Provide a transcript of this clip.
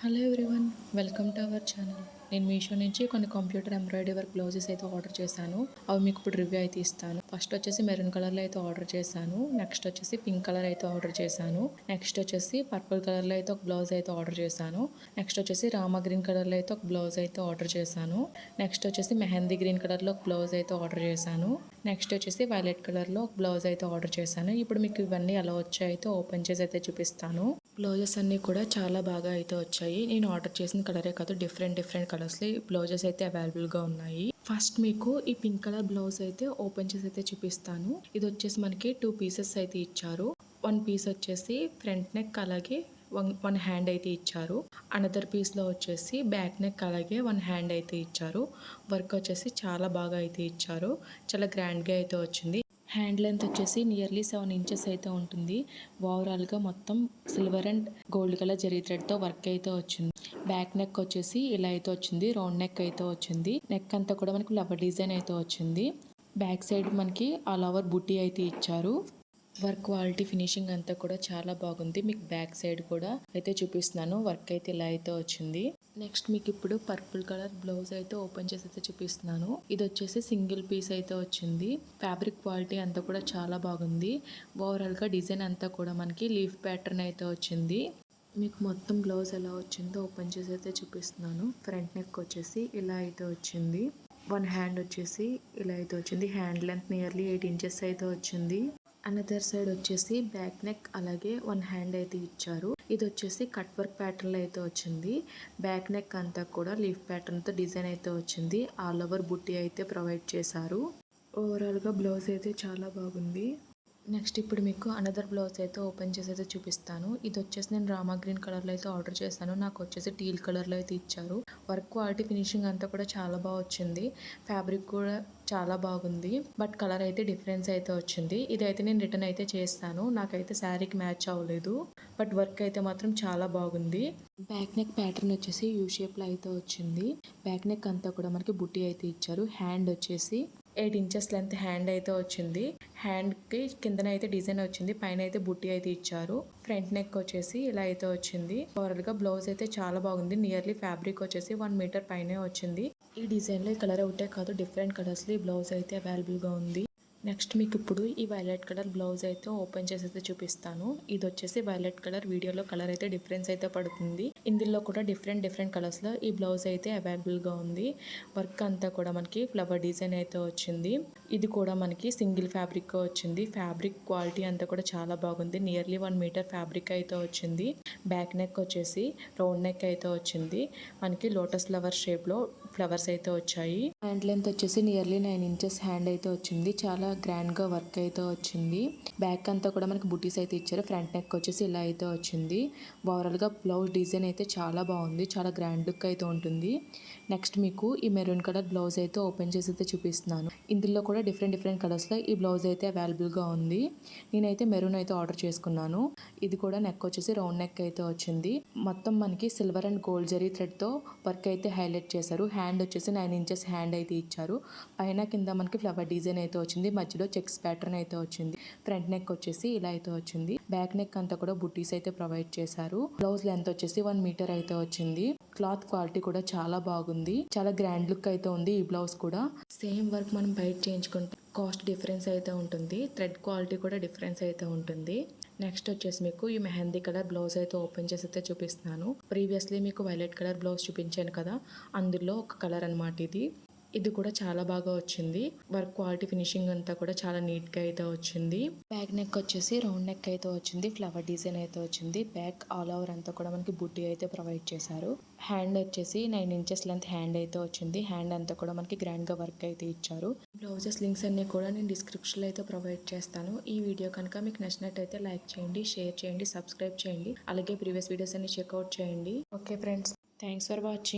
Hello everyone, welcome to our channel. నేను మీషో నుంచి కొన్ని కంప్యూటర్ ఎంబ్రాయిడరీ వర్క్ బ్లౌజెస్ అయితే ఆర్డర్ చేశాను. అవి మీకు ఇప్పుడు రివ్యూ అయితే ఇస్తాను. ఫస్ట్ వచ్చేసి మెరూన్ కలర్లో అయితే ఆర్డర్ చేశాను. నెక్స్ట్ వచ్చేసి పింక్ కలర్ అయితే ఆర్డర్ చేశాను. నెక్స్ట్ వచ్చేసి పర్పుల్ కలర్లో అయితే ఒక బ్లౌజ్ అయితే ఆర్డర్ చేశాను. నెక్స్ట్ వచ్చేసి రామా గ్రీన్ కలర్లో అయితే ఒక బ్లౌజ్ అయితే ఆర్డర్ చేశాను. నెక్స్ట్ వచ్చేసి మెహందీ గ్రీన్ కలర్లో ఒక బ్లౌజ్ అయితే ఆర్డర్ చేశాను. నెక్స్ట్ వచ్చేసి వైలెట్ కలర్లో ఒక బ్లౌజ్ అయితే ఆర్డర్ చేశాను. ఇప్పుడు మీకు ఇవన్నీ ఎలా వచ్చాయో అయితే ఓపెన్ చేసి అయితే చూపిస్తాను. బ్లౌజెస్ అన్నీ కూడా చాలా బాగా అయితే వచ్చాయి. నేను ఆర్డర్ చేసిన కలరే కాదు, డిఫరెంట్ కలర్స్లో బ్లౌజెస్ అయితే అవైలబుల్గా ఉన్నాయి. ఫస్ట్ మీకు ఈ పింక్ కలర్ బ్లౌజ్ అయితే ఓపెన్ చేసి అయితే చూపిస్తాను. ఇది వచ్చేసి మనకి 2 పీసెస్ అయితే ఇచ్చారు. 1 పీస్ వచ్చేసి ఫ్రంట్ నెక్, అలాగే వన్ హ్యాండ్ అయితే ఇచ్చారు. అనదర్ పీస్లో వచ్చేసి బ్యాక్ నెక్, అలాగే 1 హ్యాండ్ అయితే ఇచ్చారు. వర్క్ వచ్చేసి చాలా బాగా అయితే ఇచ్చారు. చాలా గ్రాండ్గా అయితే వచ్చింది. హ్యాండ్ లెంత్ వచ్చేసి నియర్లీ 7 ఇంచెస్ అయితే ఉంటుంది. ఓవరాల్గా మొత్తం silver and gold colour zari థ్రెడ్తో వర్క్ అయితే వచ్చింది. బ్యాక్ నెక్ వచ్చేసి ఇలా అయితే వచ్చింది. రౌండ్ నెక్ అయితే వచ్చింది. నెక్ అంతా కూడా మనకి ఫ్లవర్ డిజైన్ అయితే వచ్చింది. బ్యాక్ సైడ్ మనకి ఆల్ ఓవర్ బుట్టి అయితే ఇచ్చారు. వర్క్ క్వాలిటీ, ఫినిషింగ్ అంతా కూడా చాలా బాగుంది. మీకు బ్యాక్ సైడ్ కూడా అయితే చూపిస్తున్నాను. వర్క్ అయితే ఇలా అయితే వచ్చింది. నెక్స్ట్ మీకు ఇప్పుడు పర్పుల్ కలర్ బ్లౌజ్ అయితే ఓపెన్ చేసి అయితే చూపిస్తున్నాను. ఇది వచ్చేసి సింగిల్ పీస్ అయితే వచ్చింది. ఫ్యాబ్రిక్ క్వాలిటీ అంతా కూడా చాలా బాగుంది. ఓవరాల్గా డిజైన్ అంతా కూడా మనకి లీఫ్ ప్యాటర్న్ అయితే వచ్చింది. మీకు మొత్తం బ్లౌజ్ ఎలా వచ్చిందో ఓపెన్ చేసి అయితే చూపిస్తున్నాను. ఫ్రంట్ నెక్ వచ్చేసి ఇలా అయితే వచ్చింది. 1 హ్యాండ్ వచ్చేసి ఇలా అయితే వచ్చింది. హ్యాండ్ లెంత్ నియర్లీ 8 ఇంచెస్ అయితే వచ్చింది. అనదర్ సైడ్ వచ్చేసి బ్యాక్ నెక్, అలాగే 1 హ్యాండ్ అయితే ఇచ్చారు. ఇది వచ్చేసి కట్ వర్క్ ప్యాటర్న్లో అయితే వచ్చింది. బ్యాక్ నెక్ అంతా కూడా లీఫ్ ప్యాటర్న్తో డిజైన్ అయితే వచ్చింది. ఆల్ ఓవర్ బుట్టి అయితే ప్రొవైడ్ చేశారు. ఓవరాల్గా బ్లౌజ్ అయితే చాలా బాగుంది. నెక్స్ట్ ఇప్పుడు మీకు అనదర్ బ్లౌజ్ అయితే ఓపెన్ చేసి అయితే చూపిస్తాను. ఇది వచ్చేసి నేను రామా గ్రీన్ కలర్లో అయితే ఆర్డర్ చేశాను. నాకు వచ్చేసి టీల్ కలర్లో అయితే ఇచ్చారు. వర్క్ క్వాలిటీ, ఫినిషింగ్ అంతా కూడా చాలా బాగా వచ్చింది. ఫ్యాబ్రిక్ కూడా చాలా బాగుంది. బట్ కలర్ అయితే డిఫరెన్స్ అయితే వచ్చింది. ఇదైతే నేను రిటర్న్ అయితే చేస్తాను. నాకైతే శారీకి మ్యాచ్ అవ్వలేదు. బట్ వర్క్ అయితే మాత్రం చాలా బాగుంది. బ్యాక్ నెక్ ప్యాటర్న్ వచ్చేసి యూ షేప్లో అయితే వచ్చింది. బ్యాక్ నెక్ అంతా కూడా మనకి బుట్టి అయితే ఇచ్చారు. హ్యాండ్ వచ్చేసి 8 ఇంచెస్ లెంత్ హ్యాండ్ అయితే వచ్చింది. హ్యాండ్కి కిందన అయితే డిజైన్ వచ్చింది. పైన అయితే బుట్టి అయితే ఇచ్చారు. ఫ్రంట్ నెక్ వచ్చేసి ఇలా అయితే వచ్చింది. ఓవరాల్గా బ్లౌజ్ అయితే చాలా బాగుంది. నియర్లీ ఫ్యాబ్రిక్ వచ్చేసి 1 మీటర్ పైనే వచ్చింది. ఈ డిజైన్లో ఈ కలర్ ఒకటే కాదు, డిఫరెంట్ కలర్స్లో ఈ బ్లౌజ్ అయితే అవైలబుల్గా ఉంది. నెక్స్ట్ మీకు ఇప్పుడు ఈ వైలెట్ కలర్ బ్లౌజ్ అయితే ఓపెన్ చేసి అయితే చూపిస్తాను. ఇది వచ్చేసి వైలెట్ కలర్. వీడియోలో కలర్ అయితే డిఫరెన్స్ అయితే పడుతుంది. ఇందులో కూడా డిఫరెంట్ కలర్స్లో ఈ బ్లౌజ్ అయితే అవైలబుల్గా ఉంది. వర్క్ అంతా కూడా మనకి ఫ్లవర్ డిజైన్ అయితే వచ్చింది. ఇది కూడా మనకి సింగిల్ ఫ్యాబ్రిక్ వచ్చింది. ఫ్యాబ్రిక్ క్వాలిటీ అంతా కూడా చాలా బాగుంది. నియర్లీ 1 మీటర్ ఫ్యాబ్రిక్ అయితే వచ్చింది. బ్యాక్ నెక్ వచ్చేసి రౌండ్ నెక్ అయితే వచ్చింది. మనకి లోటస్ ఫ్లవర్ షేప్లో ఫ్లవర్స్ అయితే వచ్చాయి. హ్యాండ్ లెంత్ వచ్చేసి నియర్లీ 9 ఇంచెస్ హ్యాండ్ అయితే వచ్చింది. చాలా గ్రాండ్గా వర్క్ అయితే వచ్చింది. బ్యాక్ అంతా కూడా మనకి బుటీస్ అయితే ఇచ్చారు. ఫ్రంట్ నెక్ వచ్చేసి ఇలా అయితే వచ్చింది. ఓవరాల్గా బ్లౌజ్ డిజైన్ అయితే చాలా బాగుంది. చాలా గ్రాండ్ లుక్ అయితే ఉంటుంది. నెక్స్ట్ మీకు ఈ మెరూన్ కలర్ బ్లౌజ్ అయితే ఓపెన్ చేసి అయితే చూపిస్తున్నాను. ఇందులో కూడా డిఫరెంట్ కలర్స్లో ఈ బ్లౌజ్ అయితే అవైలబుల్గా ఉంది. నేనైతే మెరూన్ అయితే ఆర్డర్ చేసుకున్నాను. ఇది కూడా నెక్ వచ్చేసి రౌండ్ నెక్ అయితే వచ్చింది. మొత్తం మనకి సిల్వర్ అండ్ గోల్డ్ జరీ థ్రెడ్తో వర్క్ అయితే హైలైట్ చేశారు. హ్యాండ్ వచ్చేసి 9 ఇంచెస్ హ్యాండ్ అయితే ఇచ్చారు. పైన కింద మనకి ఫ్లవర్ డిజైన్ అయితే వచ్చింది. మధ్యలో చెక్స్ ప్యాటర్న్ అయితే వచ్చింది. ఫ్రంట్ నెక్ వచ్చేసి ఇలా అయితే వచ్చింది. బ్యాక్ నెక్ అంతా కూడా బుటీస్ అయితే ప్రొవైడ్ చేశారు. బ్లౌజ్ లెంత్ వచ్చేసి 1 మీటర్ అయితే వచ్చింది. క్లాత్ క్వాలిటీ కూడా చాలా బాగుంది. చాలా గ్రాండ్ లుక్ అయితే ఉంది. ఈ బ్లౌజ్ కూడా సేమ్ వర్క్ మనం బయట చేయించుకుంటే కాస్ట్ డిఫరెన్స్ అయితే ఉంటుంది. థ్రెడ్ క్వాలిటీ కూడా డిఫరెన్స్ అయితే ఉంటుంది. నెక్స్ట్ వచ్చేసి మీకు ఈ మెహందీ కలర్ బ్లౌజ్ అయితే ఓపెన్ చేసి అయితే చూపిస్తున్నాను. ప్రీవియస్లీ మీకు వైలెట్ కలర్ బ్లౌజ్ చూపించాను కదా, అందులో ఒక కలర్ అనమాట ఇది. ఇది కూడా చాలా బాగా వచ్చింది. వర్క్ క్వాలిటీ, ఫినిషింగ్ అంతా కూడా చాలా నీట్గా అయితే వచ్చింది. బ్యాక్ నెక్ వచ్చేసి రౌండ్ నెక్ అయితే వచ్చింది. ఫ్లవర్ డిజైన్ అయితే వచ్చింది. బ్యాక్ ఆల్ ఓవర్ అంతా కూడా మనకి బుట్టి అయితే ప్రొవైడ్ చేశారు. హ్యాండ్ వచ్చేసి 9 ఇంచెస్ లెంత్ హ్యాండ్ అయితే వచ్చింది. హ్యాండ్ అంతా కూడా మనకి గ్రాండ్గా వర్క్ అయితే ఇచ్చారు. బ్లౌజెస్ లింక్స్ అన్ని కూడా నేను డిస్క్రిప్షన్లో అయితే ప్రొవైడ్ చేస్తాను. ఈ వీడియో కనుక మీకు నచ్చినట్టయితే లైక్ చేయండి, షేర్ చేయండి, సబ్స్క్రైబ్ చేయండి. అలాగే ప్రీవియస్ వీడియోస్ అన్ని చెక్అవుట్ చేయండి. Okay friends, thanks for watching.